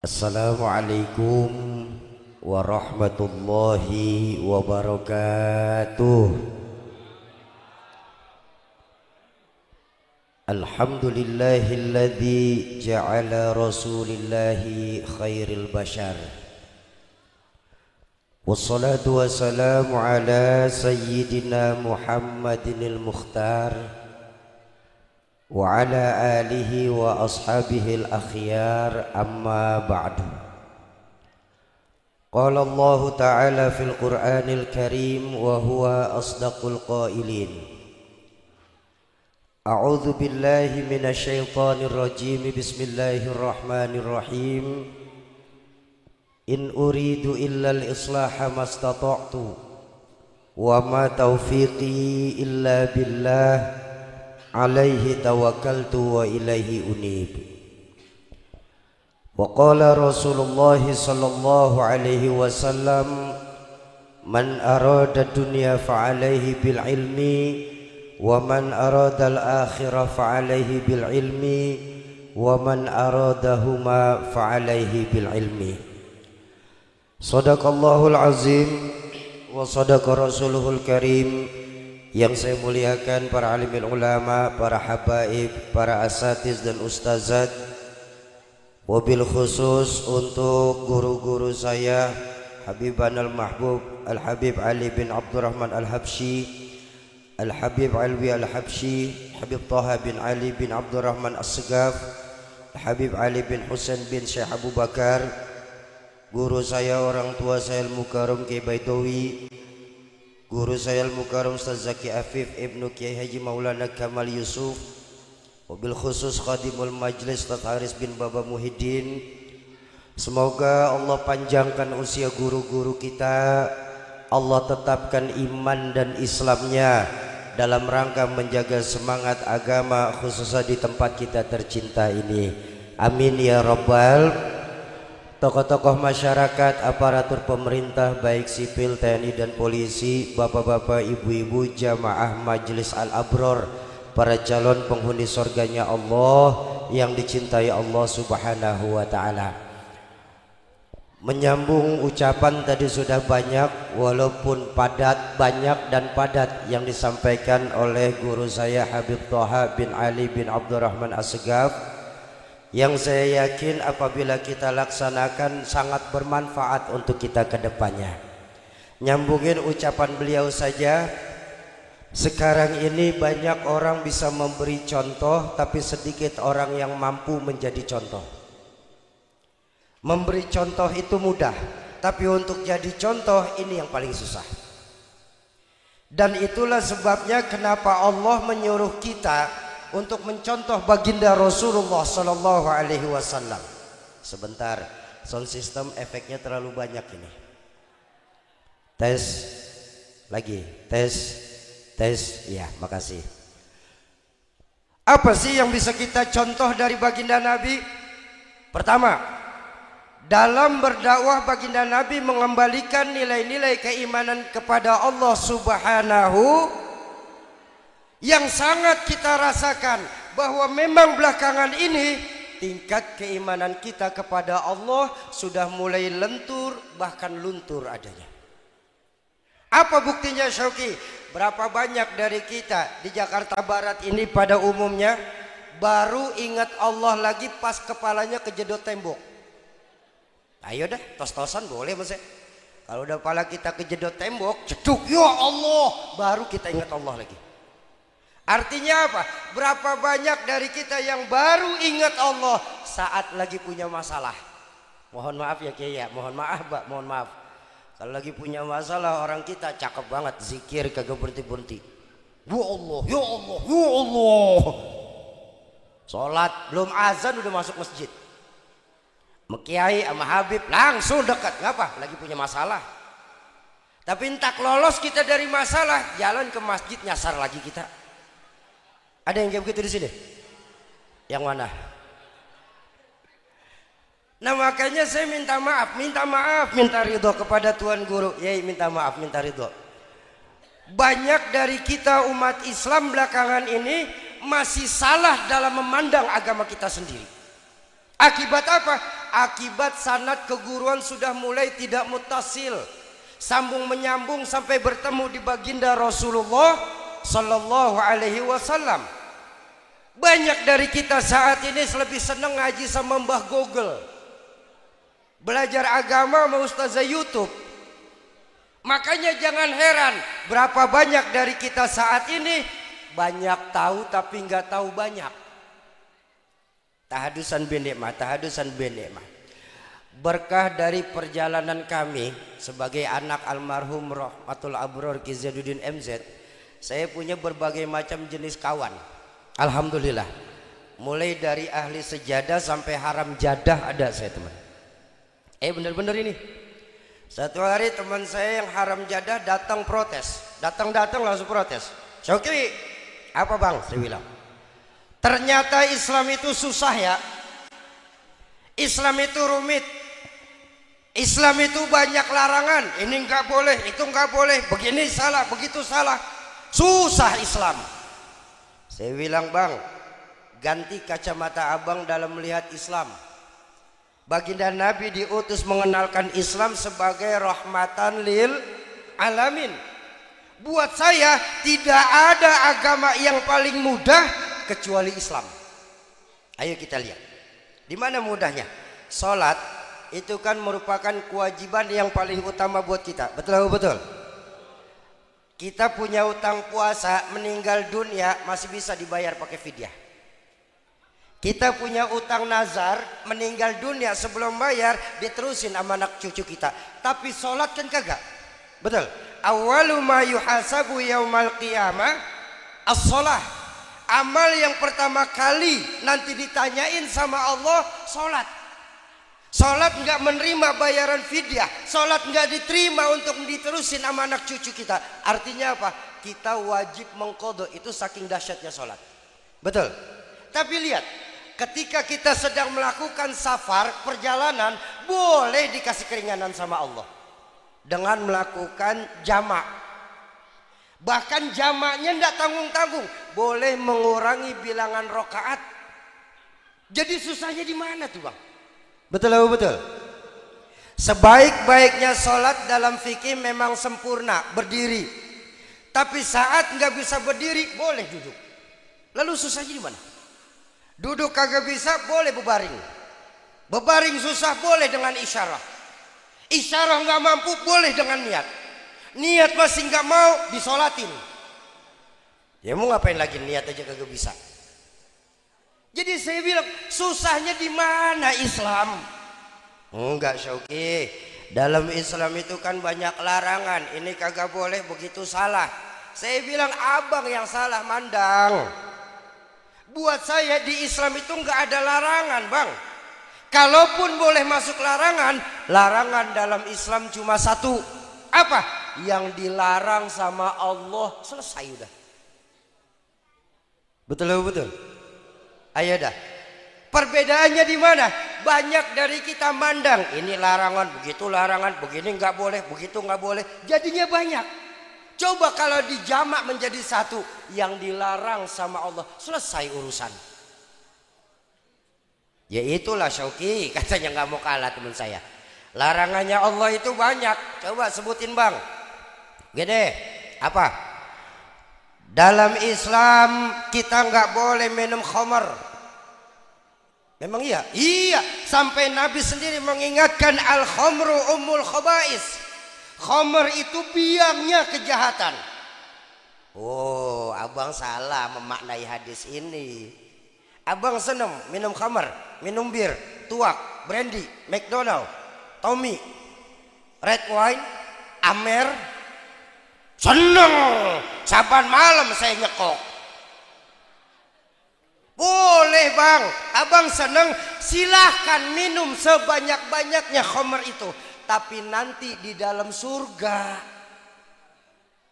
Assalamualaikum warahmatullahi wabarakatuh. Alhamdulillahilladzi ja'ala rasulillahi khairil bashar. Wassalatu wassalamu ala sayyidina Muhammadinil Mukhtar wa ala alihi wa ashabihil akhyar, amma ba'du. Qala Allah ta'ala fil Qur'anil Karim wa huwa asdaqul qailin. A'udzu billahi minasy syaithanir rajim. Bismillahirrahmanirrahim. In uridu illal islaha mastata'tu wa ma taufiqi illa billah alaihi tawakkaltu wa ilaihi unib. Wa qala Rasulullah sallallahu alaihi wasallam, man arada dunya fa alaihi bil ilmi wa man arada al akhirah fa alaihi bil ilmi wa man aradahuma fa alaihi bil ilmi. Sadaqallahul azim wa sadaqa rasuluhul karim. Yang saya muliakan para alimul ulama, para habaib, para asatiz dan ustazat, wabil khusus untuk guru-guru saya Habiban al-Mahbub Al-Habib Ali bin Abdurrahman Al-Habsyi, Al-Habib Alwi Al-Habsyi, Habib Taha bin Ali bin Abdurrahman As-Segaf, Habib Ali bin Husain bin Syekh Abu Bakar, guru saya, orang tua saya Al-Mukarram Kiai Baitawi, guru saya Al-Mukarram Ustaz Zaki Afif Ibnu Kiai Haji Maulana Kamal Yusuf, wabil khusus Khadimul Majlis Ustaz Haris bin Baba Muhyiddin. Semoga Allah panjangkan usia guru-guru kita, Allah tetapkan iman dan Islamnya dalam rangka menjaga semangat agama khususnya di tempat kita tercinta ini. Amin ya rabbal. Tokoh-tokoh masyarakat, aparatur pemerintah baik sipil, TNI dan polisi, bapak-bapak, ibu-ibu, jamaah majelis al-abror, para calon penghuni surganya Allah yang dicintai Allah subhanahu wa ta'ala. Menyambung ucapan tadi sudah banyak, walaupun padat, banyak dan padat yang disampaikan oleh guru saya Habib Taha bin Ali bin Abdurrahman As-Segaf, yang saya yakin apabila kita laksanakan sangat bermanfaat untuk kita ke depannya. Nyambungin ucapan beliau saja, sekarang ini banyak orang bisa memberi contoh, tapi sedikit orang yang mampu menjadi contoh. Memberi contoh itu mudah, tapi untuk jadi contoh ini yang paling susah. Dan itulah sebabnya kenapa Allah menyuruh kita untuk mencontoh baginda Rasulullah sallallahu alaihi wasallam. Sebentar, sound system efeknya terlalu banyak ini. Tes lagi, tes. Ya, makasih. Apa sih yang bisa kita contoh dari baginda Nabi? Pertama, dalam berdakwah baginda Nabi mengembalikan nilai-nilai keimanan kepada Allah Subhanahu, yang sangat kita rasakan bahwa memang belakangan ini tingkat keimanan kita kepada Allah sudah mulai lentur, bahkan luntur adanya. Apa buktinya Syauki? Berapa banyak dari kita di Jakarta Barat ini pada umumnya baru ingat Allah lagi pas kepalanya kejedot tembok. Ayo dah, tos-tosan boleh mas. Kalau udah kepala kita kejedot tembok, ceduk, ya Allah, baru kita ingat Allah lagi. Artinya apa? Berapa banyak dari kita yang baru ingat Allah saat lagi punya masalah. Mohon maaf ya Kiai ya, mohon maaf Mbak, mohon maaf. Kalau lagi punya masalah orang kita cakep banget, zikir kagak berhenti-berhenti. Ya Allah, ya Allah, ya Allah. Sholat belum azan udah masuk masjid. Kiai sama Habib langsung dekat, ngapa? Lagi punya masalah. Tapi entah lolos kita dari masalah, jalan ke masjid nyasar lagi kita. Ada yang kayak begitu di sini? Yang mana? Nah makanya saya minta maaf, minta ridho kepada Tuan Guru. Yai minta maaf, minta ridho. Banyak dari kita umat Islam belakangan ini masih salah dalam memandang agama kita sendiri. Akibat apa? Akibat sanad keguruan sudah mulai tidak mutasil, sambung menyambung sampai bertemu di baginda Rasulullah sallallahu alaihi wasallam. Banyak dari kita saat ini lebih senang ngaji sama Mbah Google, belajar agama sama ustazah YouTube. Makanya jangan heran berapa banyak dari kita saat ini banyak tahu tapi nggak tahu banyak. Tahadusan bin nikmah, tahadusan bin nikmah. Berkah dari perjalanan kami sebagai anak almarhum Rahmatul Abror Ki Zainuddin MZ, saya punya berbagai macam jenis kawan. Alhamdulillah. Mulai dari ahli sejadah sampai haram jadah ada saya teman. Bener-bener ini. Satu hari teman saya yang haram jadah datang protes. Datang langsung protes. Syukri, apa bang? Saya bilang. Ternyata Islam itu susah ya. Islam itu rumit. Islam itu banyak larangan. Ini enggak boleh, itu enggak boleh. Begini salah, begitu salah. Susah Islam. Saya bilang bang, ganti kacamata abang dalam melihat Islam. Baginda Nabi diutus mengenalkan Islam sebagai rahmatan lil alamin. Buat saya tidak ada agama yang paling mudah kecuali Islam. Ayo kita lihat. Di mana mudahnya? Salat itu kan merupakan kewajiban yang paling utama buat kita. Betul betul. Kita punya utang puasa, meninggal dunia masih bisa dibayar pakai fidyah. Kita punya utang nazar, meninggal dunia sebelum bayar diterusin sama anak cucu kita. Tapi sholat kan kagak. Betul. Awwalu ma yuhasabu yaumal qiyamah as-sholah. Amal yang pertama kali nanti ditanyain sama Allah sholat. Sholat nggak menerima bayaran fidyah. Sholat nggak diterima untuk diterusin sama anak cucu kita. Artinya apa? Kita wajib mengqadha. Itu saking dahsyatnya sholat. Betul. Tapi lihat, ketika kita sedang melakukan safar, perjalanan, boleh dikasih keringanan sama Allah dengan melakukan jamak. Bahkan jamaknya tidak tanggung-tanggung, boleh mengurangi bilangan rokaat. Jadi susahnya di mana tuh bang? Betul betul. Sebaik-baiknya sholat dalam fikih memang sempurna berdiri. Tapi saat nggak bisa berdiri, boleh duduk. Lalu susahnya di mana? Duduk kagak bisa, boleh berbaring. Berbaring susah, boleh dengan isyarah. Isyarah nggak mampu, boleh dengan niat. Niat masih nggak mau, disolatin. Ya mau ngapain lagi, niat aja kagak bisa. Jadi saya bilang, susahnya di mana Islam? Enggak Syauki. Dalam Islam itu kan banyak larangan. Ini kagak boleh, begitu salah. Saya bilang abang yang salah mandang. Buat saya di Islam itu nggak ada larangan bang. Kalaupun boleh masuk larangan, larangan dalam Islam cuma satu. Apa? Yang dilarang sama Allah, selesai udah. Betul betul. Ayo dah. Perbedaannya di mana? Banyak dari kita mandang ini larangan, begitu larangan, begini nggak boleh, begitu nggak boleh. Jadinya banyak. Coba kalau dijamak menjadi satu, yang dilarang sama Allah, selesai urusan. Ya itulah Syauki, katanya nggak mau kalah teman saya. Larangannya Allah itu banyak. Coba sebutin bang. Gede, apa? Dalam Islam kita nggak boleh minum khamar. Memang iya? Iya. Sampai Nabi sendiri mengingatkan al-khamru ummul khaba'is. Khamar itu biangnya kejahatan. Oh, abang salah memaknai hadis ini. Abang seneng minum khamar, minum bir, tuak, brandy, McDonald, Tommy, red wine, Amer. Seneng. Saban malam saya nyekok. Boleh bang, abang seneng, silahkan minum sebanyak-banyaknya khamar itu. Tapi nanti di dalam surga.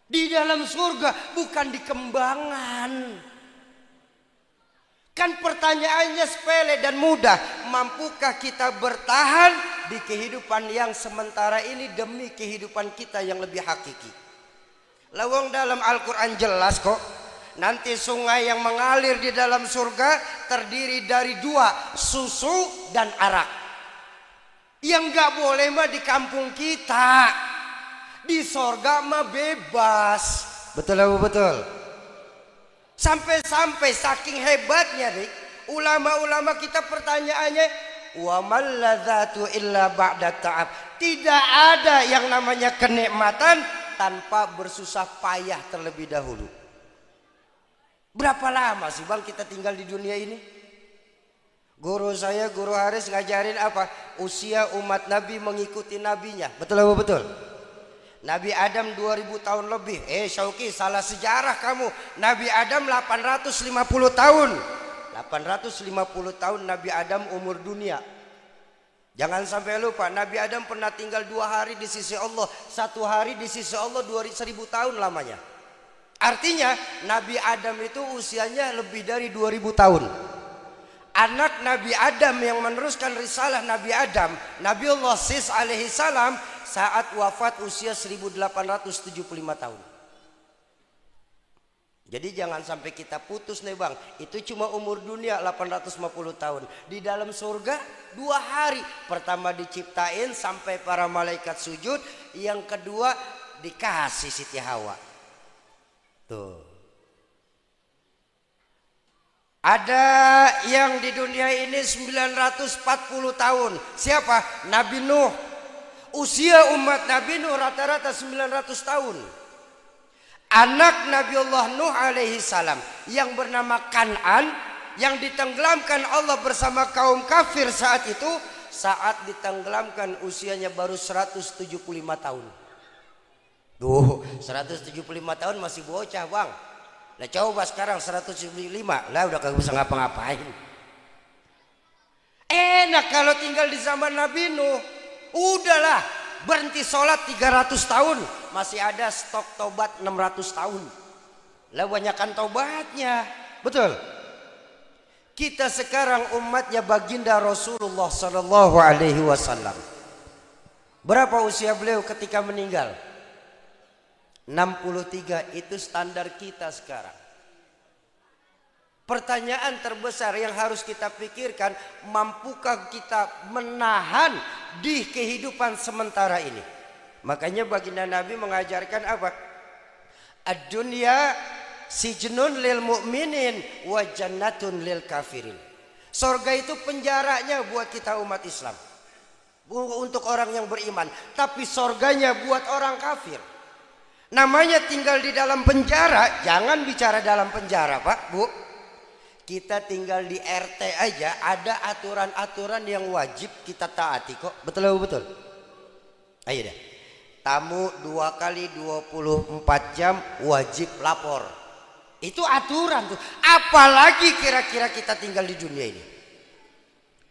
Di dalam surga, bukan di kembangan. Kan pertanyaannya sepele dan mudah. Mampukah kita bertahan di kehidupan yang sementara ini demi kehidupan kita yang lebih hakiki? Lawang dalam Al-Quran jelas kok. Nanti sungai yang mengalir di dalam surga terdiri dari dua, susu dan arak. Yang nggak boleh mah di kampung kita, di sorga mah bebas. Betul apa betul? Sampai-sampai saking hebatnya nih ulama-ulama kita, pertanyaannya wa mal ladzatu illa ba'da ta'ab. Tidak ada yang namanya kenikmatan tanpa bersusah payah terlebih dahulu. Berapa lama sih bang kita tinggal di dunia ini? Guru saya, Guru Haris ngajarin apa? Usia umat Nabi mengikuti nabinya. Betul apa betul? Nabi Adam 2000 tahun lebih. Syauki, salah sejarah kamu. Nabi Adam 850 tahun. 850 tahun Nabi Adam umur dunia. Jangan sampai lupa, Nabi Adam pernah tinggal 2 hari di sisi Allah. 1 hari di sisi Allah 1000 tahun lamanya. Artinya Nabi Adam itu usianya lebih dari 2000 tahun. Anak Nabi Adam yang meneruskan risalah Nabi Adam, Nabiullah Sis alaihi salam, saat wafat usia 1875 tahun. Jadi jangan sampai kita putus nih bang. Itu cuma umur dunia 850 tahun. Di dalam surga 2 hari. Pertama diciptain sampai para malaikat sujud. Yang kedua dikasih Siti Hawa. Tuh. Ada yang di dunia ini 940 tahun. Siapa? Nabi Nuh. Usia umat Nabi Nuh rata-rata 900 tahun. Anak Nabiullah Nuh alaihi salam yang bernama Kan'an, yang ditenggelamkan Allah bersama kaum kafir saat itu, saat ditenggelamkan usianya baru 175 tahun. Tuh, 175 tahun masih bocah bang. Nah coba sekarang 175, lah udah kagak bisa ngapa-ngapain. Enak kalau tinggal di zaman Nabi Nuh. Udahlah, berhenti sholat 300 tahun, masih ada stok tobat 600 tahun. Lah banyakan tobatnya. Betul. Kita sekarang umatnya baginda Rasulullah sallallahu alaihi wasallam. Berapa usia beliau ketika meninggal? 63, itu standar kita sekarang. Pertanyaan terbesar yang harus kita pikirkan, mampukah kita menahan di kehidupan sementara ini? Makanya baginda Nabi mengajarkan apa? Ad-dunya sijnun lil mu'minin wa jannatun lil kafirin. Surga itu penjaranya buat kita umat Islam, untuk orang yang beriman. Tapi surganya buat orang kafir. Namanya tinggal di dalam penjara. Jangan bicara dalam penjara pak, bu. Kita tinggal di RT aja ada aturan-aturan yang wajib kita taati kok. Betul betul. Ayo deh. Tamu 2 kali 24 jam wajib lapor. Itu aturan tuh. Apalagi kira-kira kita tinggal di dunia ini.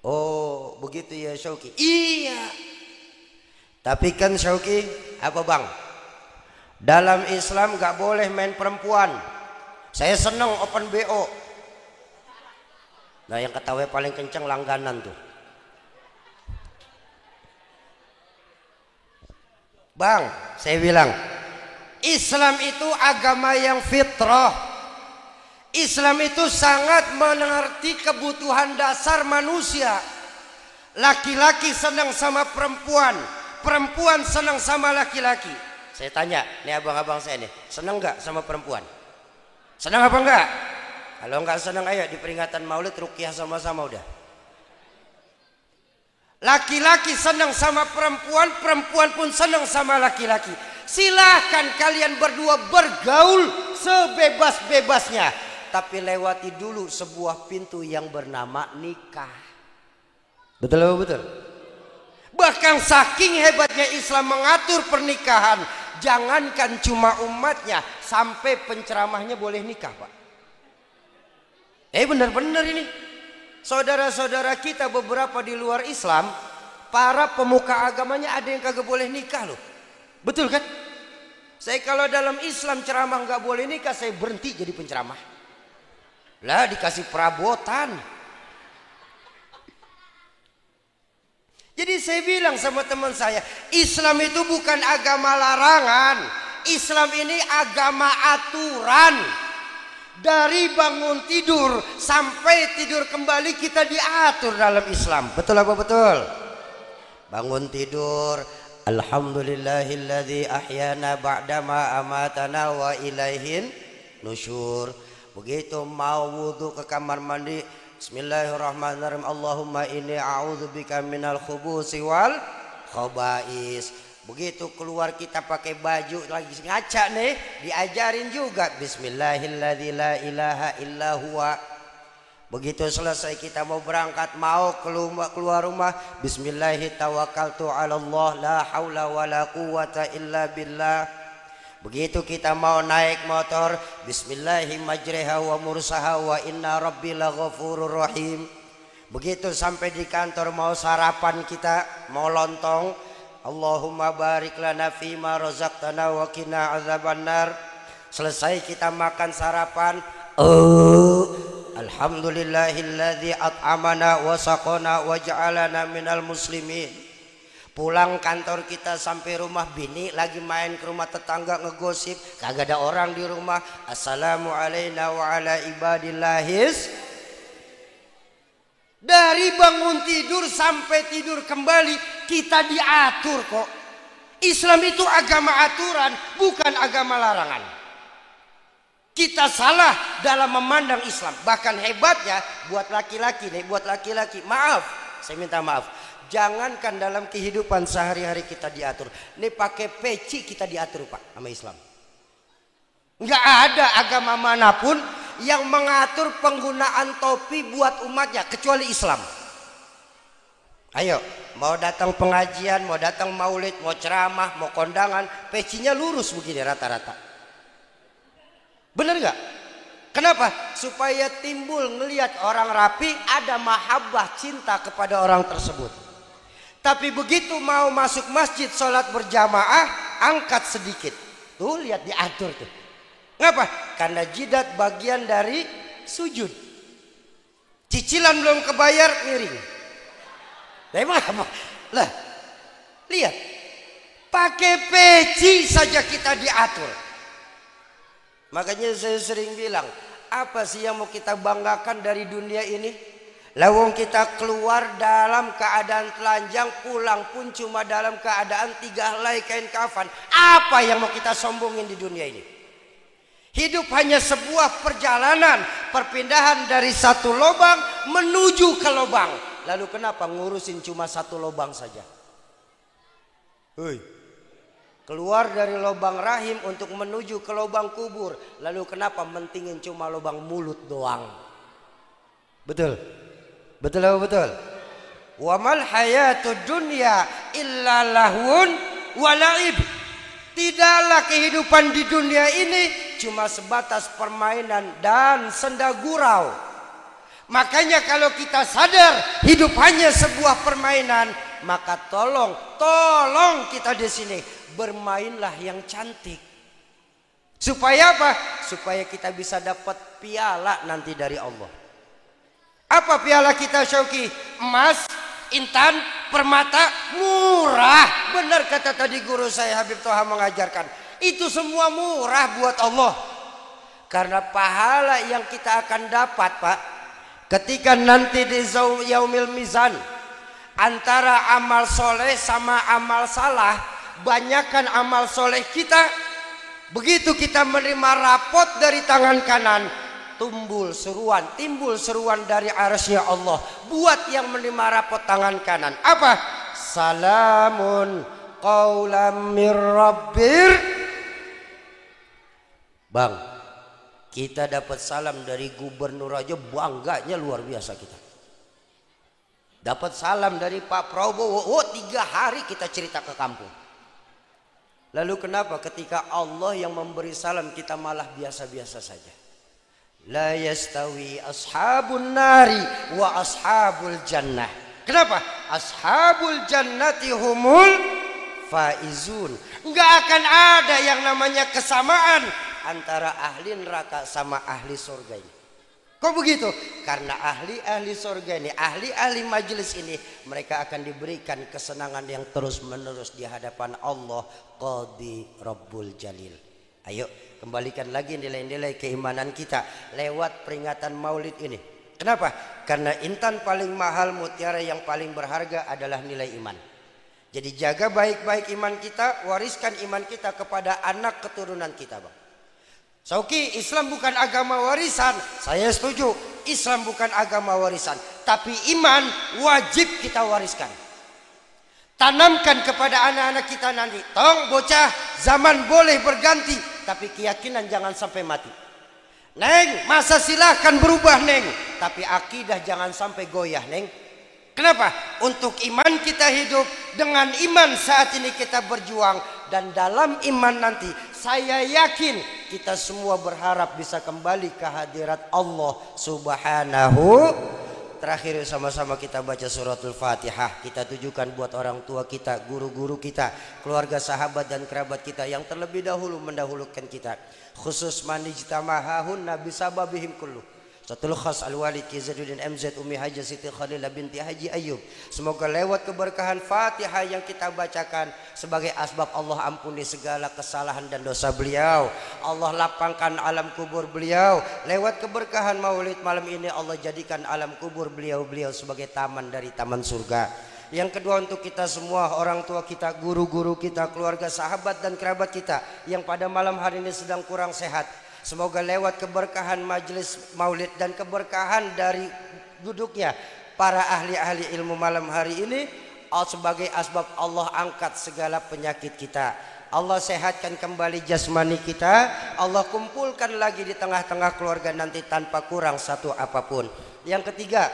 Oh begitu ya Syauki. Iya. Tapi kan Syauki apa bang? Dalam Islam gak boleh main perempuan. Saya seneng open BO. Nah yang ketawa paling kenceng langganan tuh. Bang, saya bilang Islam itu agama yang fitrah. Islam itu sangat mengerti kebutuhan dasar manusia. Laki-laki senang sama perempuan, perempuan senang sama laki-laki. Saya tanya, nih abang-abang saya nih, senang nggak sama perempuan? Senang apa enggak? Kalau enggak senang ayo di peringatan Maulid ruqyah sama-sama udah. Laki-laki senang sama perempuan, perempuan pun senang sama laki-laki. Silahkan kalian berdua bergaul sebebas-bebasnya, tapi lewati dulu sebuah pintu yang bernama nikah. Betul apa betul? Bahkan saking hebatnya Islam mengatur pernikahan, jangankan cuma umatnya, sampai penceramahnya boleh nikah pak. Benar-benar ini. Saudara-saudara kita beberapa di luar Islam, para pemuka agamanya ada yang kagak boleh nikah loh. Betul kan? Saya kalau dalam Islam ceramah nggak boleh nikah, saya berhenti jadi penceramah. Lah dikasih perabotan. Jadi saya bilang sama teman saya, Islam itu bukan agama larangan. Islam ini agama aturan. Dari bangun tidur sampai tidur kembali kita diatur dalam Islam. Betul apa betul? bangun tidur, alhamdulillahilladzi ahyana ba'dama amatana wa ilaihin nusyur. Begitu mau wudu ke kamar mandi, bismillahirrahmanirrahim, Allahumma inni a'udzubika minal khubusi wal khaba'is. Begitu keluar kita pakai baju lagi ngaca nih, diajarin juga bismillahilladzi la ilaha illa huwa. Begitu selesai kita mau berangkat, mau keluar rumah, bismillahi tawakkaltu 'ala Allah la haula wala quwata illa billah. Begitu kita mau naik motor, bismillahi majriha wa mursaha wa inna rabbi laghafurur rahim. Begitu sampai di kantor mau sarapan kita, mau lontong, Allahumma barik lana fima razaqtana wa qina azabannar. Selesai kita makan sarapan, alhamdulillahilladzi at'amana wa saqana wa ja'alana minal muslimin. Pulang kantor kita sampai rumah, bini lagi main ke rumah tetangga ngegosip, kagak ada orang di rumah. Assalamu alayna wa ala ibadillahis. Dari bangun tidur sampai tidur kembali kita diatur kok. Islam itu agama aturan, bukan agama larangan. Kita salah dalam memandang Islam. Bahkan hebatnya buat laki-laki nih, buat laki-laki, maaf, saya minta maaf, jangankan dalam kehidupan sehari-hari kita diatur. Ini pakai peci kita diatur Pak sama Islam. Nggak ada agama manapun yang mengatur penggunaan topi buat umatnya kecuali Islam. Ayo, mau datang pengajian, mau datang maulid, mau ceramah, mau kondangan, pecinya lurus begini rata-rata. Bener nggak? Kenapa? Supaya timbul ngelihat orang rapi, ada mahabbah cinta kepada orang tersebut. Tapi begitu mau masuk masjid sholat berjamaah, angkat sedikit. Tuh lihat diatur tuh. Ngapa? Karena jidat bagian dari sujud. Cicilan belum kebayar, miring. Emang apa? Lah, lihat. Pakai peci saja kita diatur. Makanya saya sering bilang, apa sih yang mau kita banggakan dari dunia ini? Lawang kita keluar dalam keadaan telanjang, pulang pun cuma dalam keadaan 3 helai kain kafan. Apa yang mau kita sombongin di dunia ini? Hidup hanya sebuah perjalanan, perpindahan dari satu lubang menuju ke lubang. Lalu kenapa ngurusin cuma satu lubang saja? Hei. Keluar dari lubang rahim untuk menuju ke lubang kubur. Lalu kenapa mentingin cuma lubang mulut doang? Betul? Betul apa betul? Wa mal hayatud dunya illa lahun wa la'ib. Tidaklah kehidupan di dunia ini cuma sebatas permainan dan senda gurau. Makanya kalau kita sadar hidup hanya sebuah permainan, maka tolong kita di sini bermainlah yang cantik. Supaya apa? Supaya kita bisa dapat piala nanti dari Allah. Apa piala kita Syauki? Emas, intan, permata, murah. Benar kata tadi guru saya Habib Toha mengajarkan. Itu semua murah buat Allah. Karena pahala yang kita akan dapat Pak, ketika nanti di yaumil mizan, antara amal soleh sama amal salah, banyakkan amal soleh kita. Begitu kita menerima rapot dari tangan kanan, timbul seruan dari arasnya Allah buat yang menerima rapot tangan kanan. Apa? Salamun qaulam mir rabbir. Bang, kita dapat salam dari gubernur aja bangganya luar biasa kita. Dapat salam dari Pak Prabowo, 3 hari kita cerita ke kampung. Lalu kenapa ketika Allah yang memberi salam kita malah biasa-biasa saja? La yastawi ashabun nari wa ashabul jannah. Kenapa? Ashabul jannati humul faizun. Enggak akan ada yang namanya kesamaan antara ahli neraka sama ahli surga ini. Kok begitu? Karena ahli-ahli surga ini, ahli-ahli majelis ini, mereka akan diberikan kesenangan yang terus-menerus di hadapan Allah Qadi Rabbul Jalil. Ayo kembalikan lagi nilai-nilai keimanan kita lewat peringatan Maulid ini. Kenapa? Karena intan paling mahal, mutiara yang paling berharga adalah nilai iman. Jadi jaga baik-baik iman kita, wariskan iman kita kepada anak keturunan kita, Bang. Sauki, Islam bukan agama warisan. Saya setuju, Islam bukan agama warisan, tapi iman wajib kita wariskan. Tanamkan kepada anak-anak kita nanti. Tong bocah, zaman boleh berganti, tapi keyakinan jangan sampai mati. Neng, masa silahkan berubah, Neng, tapi akidah jangan sampai goyah, Neng. Kenapa? Untuk iman kita hidup, dengan iman saat ini kita berjuang, dan dalam iman nanti saya yakin kita semua berharap bisa kembali ke hadirat Allah Subhanahu. Terakhir sama-sama kita baca suratul Fatihah. Kita tujukan buat orang tua kita, guru-guru kita, keluarga, sahabat dan kerabat kita yang terlebih dahulu mendahulukan kita. Khusus manijtamahahun nabi sababihim kullu. Satul khas al-walid Ki Zainuddin MZ Umi Haji Siti Khalilah binti Haji Ayub. Semoga lewat keberkahan Fatihah yang kita bacakan sebagai asbab Allah ampuni segala kesalahan dan dosa beliau. Allah lapangkan alam kubur beliau. Lewat keberkahan Maulid malam ini Allah jadikan alam kubur beliau sebagai taman dari taman surga. Yang kedua, untuk kita semua, orang tua kita, guru-guru kita, keluarga, sahabat dan kerabat kita yang pada malam hari ini sedang kurang sehat. Semoga lewat keberkahan majelis maulid dan keberkahan dari duduknya para ahli-ahli ilmu malam hari ini, sebagai asbab Allah angkat segala penyakit kita. Allah sehatkan kembali jasmani kita. Allah kumpulkan lagi di tengah-tengah keluarga nanti tanpa kurang satu apapun. Yang ketiga,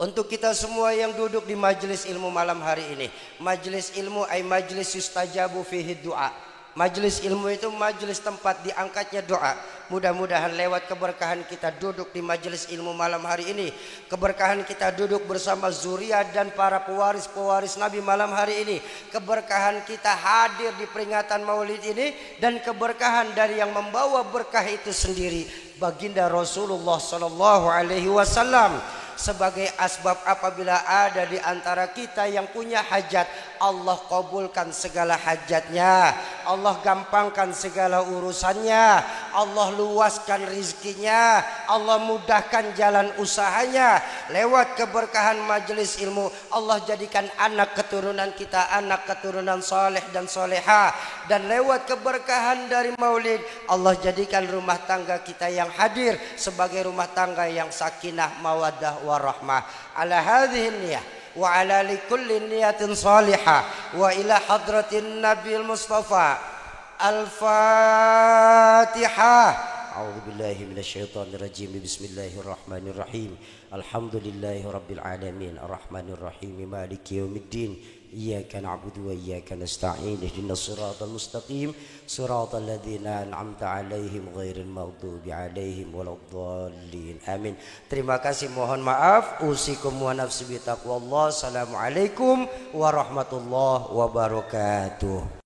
untuk kita semua yang duduk di majelis ilmu malam hari ini. Majelis ilmu ay majelis yustajabu fihi du'a. Majelis ilmu itu majelis tempat diangkatnya doa. Mudah-mudahan lewat keberkahan kita duduk di majelis ilmu malam hari ini, keberkahan kita duduk bersama zuriat dan para pewaris-pewaris Nabi malam hari ini, keberkahan kita hadir di peringatan Maulid ini, dan keberkahan dari yang membawa berkah itu sendiri, baginda Rasulullah sallallahu alaihi wasallam. Sebagai asbab apabila ada di antara kita yang punya hajat, Allah kabulkan segala hajatnya, Allah gampangkan segala urusannya, Allah luaskan rizkinya, Allah mudahkan jalan usahanya. Lewat keberkahan majelis ilmu, Allah jadikan anak keturunan kita anak keturunan soleh dan soleha. Dan lewat keberkahan dari maulid, Allah jadikan rumah tangga kita yang hadir sebagai rumah tangga yang sakinah, mawaddah, warahmah. Ala hadhihi niyah wa ala likulli niyatin salihah wa ila hadratin nabil mustafa. Al-Fatihah. A'udzu billahi minasyaitonir rajim. Bismillahirrahmanirrahim. Alhamdulillahi rabbil alamin. Arrahmanir rahim. Maliki yaumiddin. Iyyaka na'budu wa iyyaka nasta'in. Ihdinas siratal mustaqim. Siratal ladzina an'amta 'alaihim ghairil maghdubi 'alaihim waladdallin. Amin. Terima kasih, mohon maaf. Usikum wa nafsi bi taqwallah. Assalamualaikum warahmatullahi wabarakatuh.